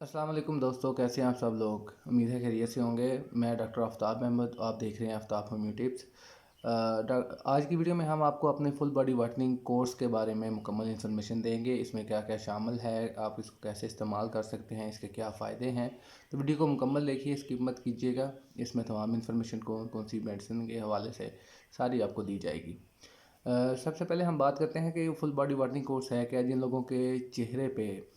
अस्सलाम वालेकुम दोस्तों, कैसे हैं आप सब लोग। उम्मीद है खैरियत से होंगे। मैं डॉक्टर आफ्ताब अहमद, आप देख रहे हैं आफ्ताब होम्यो टिप्स। आज की वीडियो में हम आपको अपने फुल बॉडी वाइटनिंग कोर्स के बारे में मुकम्मल इन्फॉर्मेशन देंगे। इसमें क्या क्या शामिल है, आप इसको कैसे इस्तेमाल कर सकते हैं, इसके क्या फ़ायदे हैं। तो वीडियो को मुकम्मल देखिए, स्किप मत कीजिएगा। इसमें तमाम इन्फॉर्मेशन कौन कौन सी मेडिसिन के हवाले से सारी आपको दी जाएगी। सबसे पहले हम बात करते हैं कि फुल बॉडी वाइटनिंग कोर्स है क्या। जिन लोगों के चेहरे पे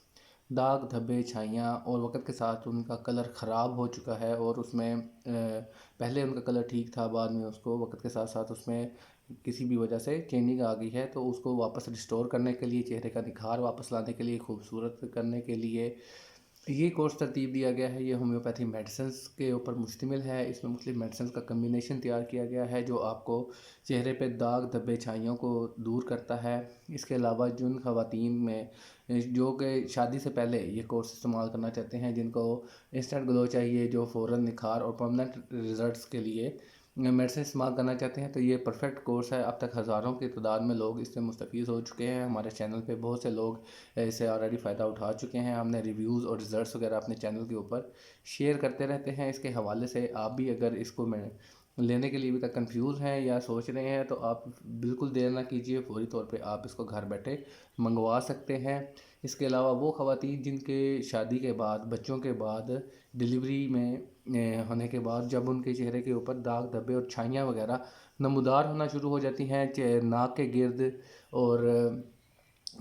दाग धब्बे छाइयाँ और वक़्त के साथ उनका कलर ख़राब हो चुका है और उसमें पहले उनका कलर ठीक था, बाद में उसको वक़्त के साथ साथ उसमें किसी भी वजह से चेंजिंग आ गई है, तो उसको वापस रिस्टोर करने के लिए, चेहरे का निखार वापस लाने के लिए, खूबसूरत करने के लिए ये कोर्स तरतीब दिया गया है। ये होम्योपैथी मेडिसिन्स के ऊपर मुश्तमिल है। इसमें मुख्तलिफ़ मेडिसिन्स का कम्बिनेशन तैयार किया गया है जो आपको चेहरे पे दाग धब्बे छाइयों को दूर करता है। इसके अलावा जिन ख़वातीन में जो कि शादी से पहले ये कोर्स इस्तेमाल करना चाहते हैं, जिनको इंस्टेंट ग्लो चाहिए, जो फ़ौरन निखार और परमानेंट रिज़ल्ट्स के लिए मेडिसिन इस्तेमाल करना चाहते हैं, तो ये परफेक्ट कोर्स है। अब तक हज़ारों की तादाद में लोग इससे मुस्तफ़ीज़ हो चुके हैं। हमारे चैनल पे बहुत से लोग इससे ऑलरेडी फ़ायदा उठा चुके हैं। हमने रिव्यूज़ और रिज़ल्ट्स वगैरह अपने चैनल के ऊपर शेयर करते रहते हैं। इसके हवाले से आप भी अगर इसको मैं लेने के लिए अभी तक कंफ्यूज हैं या सोच रहे हैं, तो आप बिल्कुल देर ना कीजिए, फौरी तौर पे आप इसको घर बैठे मंगवा सकते हैं। इसके अलावा वो ख़वातीन जिनके शादी के बाद, बच्चों के बाद, डिलीवरी में होने के बाद जब उनके चेहरे के ऊपर दाग धब्बे और छाइयाँ वगैरह नमूदार होना शुरू हो जाती हैं, नाक के गिर्द और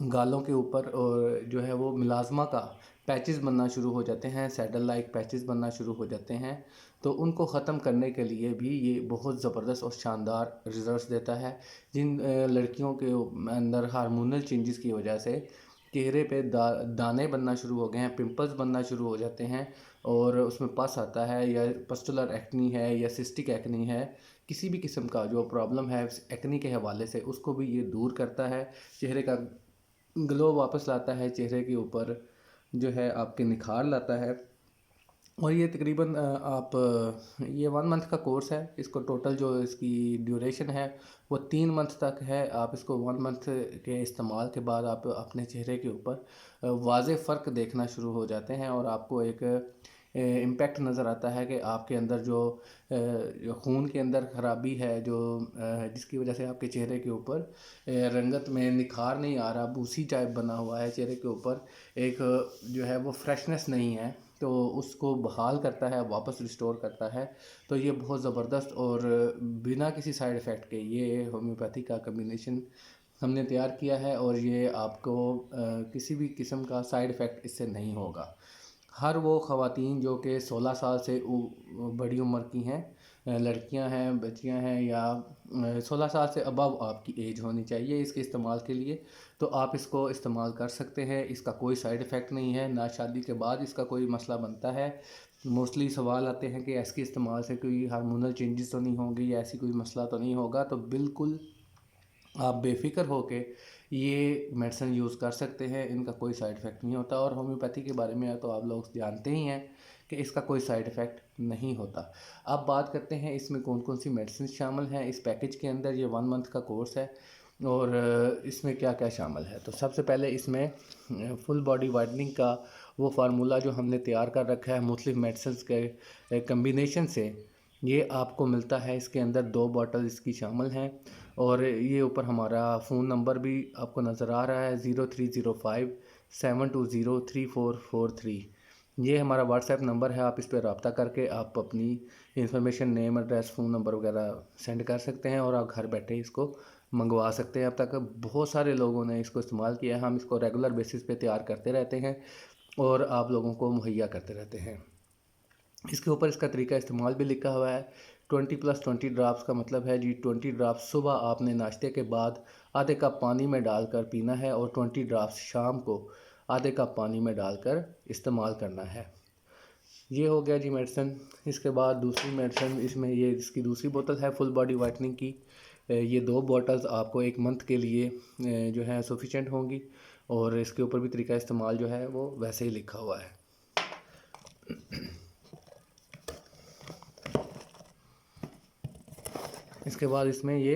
गालों के ऊपर, और जो है वो मिलाज़मा का पैचेस बनना शुरू हो जाते हैं, सैडल लाइक पैचेस बनना शुरू हो जाते हैं, तो उनको ख़त्म करने के लिए भी ये बहुत ज़बरदस्त और शानदार रिज़ल्ट्स देता है। जिन लड़कियों के अंदर हार्मोनल चेंजेस की वजह से चेहरे पे दाने बनना शुरू हो गए हैं, पिंपल्स बनना शुरू हो जाते हैं और उसमें पस आता है, या पस्टुलर एक्नी है या सिस्टिक एक्नी है, किसी भी किस्म का जो प्रॉब्लम है एक्नी के हवाले से, उसको भी ये दूर करता है। चेहरे का ग्लो वापस लाता है, चेहरे के ऊपर जो है आपके निखार लाता है। और ये तकरीबन ये 1 मंथ का कोर्स है। इसको टोटल जो इसकी ड्यूरेशन है वो 3 मंथ तक है। आप इसको 1 मंथ के इस्तेमाल के बाद आप अपने चेहरे के ऊपर वाज़ेह फ़र्क देखना शुरू हो जाते हैं और आपको एक इम्पेक्ट नज़र आता है कि आपके अंदर जो खून के अंदर ख़राबी है, जो जिसकी वजह से आपके चेहरे के ऊपर रंगत में निखार नहीं आ रहा, बूसी टाइप बना हुआ है चेहरे के ऊपर, एक जो है वो फ्रेशनेस नहीं है, तो उसको बहाल करता है, वापस रिस्टोर करता है। तो ये बहुत ज़बरदस्त और बिना किसी साइड इफ़ेक्ट के ये होम्योपैथी का कम्बिनेशन हमने तैयार किया है और ये आपको किसी भी किस्म का साइड इफ़ेक्ट इससे नहीं होगा। हर वो ख़वातीन जो कि 16 साल से बड़ी उम्र की हैं, लड़कियां हैं, बच्चियां हैं, या 16 साल से अबव आपकी एज होनी चाहिए इसके इस्तेमाल के लिए, तो आप इसको इस्तेमाल कर सकते हैं। इसका कोई साइड इफ़ेक्ट नहीं है, ना शादी के बाद इसका कोई मसला बनता है। मोस्टली सवाल आते हैं कि इसके इस्तेमाल से कोई हार्मोनल चेंजेस तो नहीं होंगे या ऐसी कोई मसला तो नहीं होगा। तो बिल्कुल आप बेफ़िक्र हो के ये मेडिसिन यूज़ कर सकते हैं, इनका कोई साइड इफ़ेक्ट नहीं होता। और होम्योपैथी के बारे में तो आप लोग जानते ही हैं कि इसका कोई साइड इफ़ेक्ट नहीं होता। अब बात करते हैं इसमें कौन कौन सी मेडिसिन शामिल हैं इस पैकेज के अंदर। ये 1 मंथ का कोर्स है और इसमें क्या क्या शामिल है। तो सबसे पहले इसमें फुल बॉडी वाइटनिंग का वो फार्मूला जो हमने तैयार कर रखा है मुख्तलिफ़ मेडिसिन के कम्बिनेशन से, ये आपको मिलता है। इसके अंदर 2 बॉटल इसकी शामिल हैं और ये ऊपर हमारा फ़ोन नंबर भी आपको नज़र आ रहा है, 0305 7203443। ये हमारा व्हाट्सएप नंबर है। आप इस पर रब्ता करके आप अपनी information, name, address, phone number वगैरह सेंड कर सकते हैं और आप घर बैठे इसको मंगवा सकते हैं। अब तक बहुत सारे लोगों ने इसको इस्तेमाल किया है। हम इसको रेगुलर बेसिस पे तैयार करते रहते हैं और आप लोगों को मुहैया करते रहते हैं। इसके ऊपर इसका तरीका इस्तेमाल भी लिखा हुआ है। 20+20 ड्राप्स का मतलब है जी 20 ड्राप्स सुबह आपने नाश्ते के बाद आधे कप पानी में डालकर पीना है और 20 ड्राप्स शाम को आधे कप पानी में डालकर इस्तेमाल करना है। ये हो गया जी मेडिसिन। इसके बाद दूसरी मेडिसिन, इसमें ये इसकी दूसरी बोतल है फुल बॉडी वाइटनिंग की। ये 2 बॉटल्स आपको 1 मंथ के लिए जो है सफिशेंट होंगी और इसके ऊपर भी तरीका इस्तेमाल जो है वो वैसे ही लिखा हुआ है। इसके बाद इसमें ये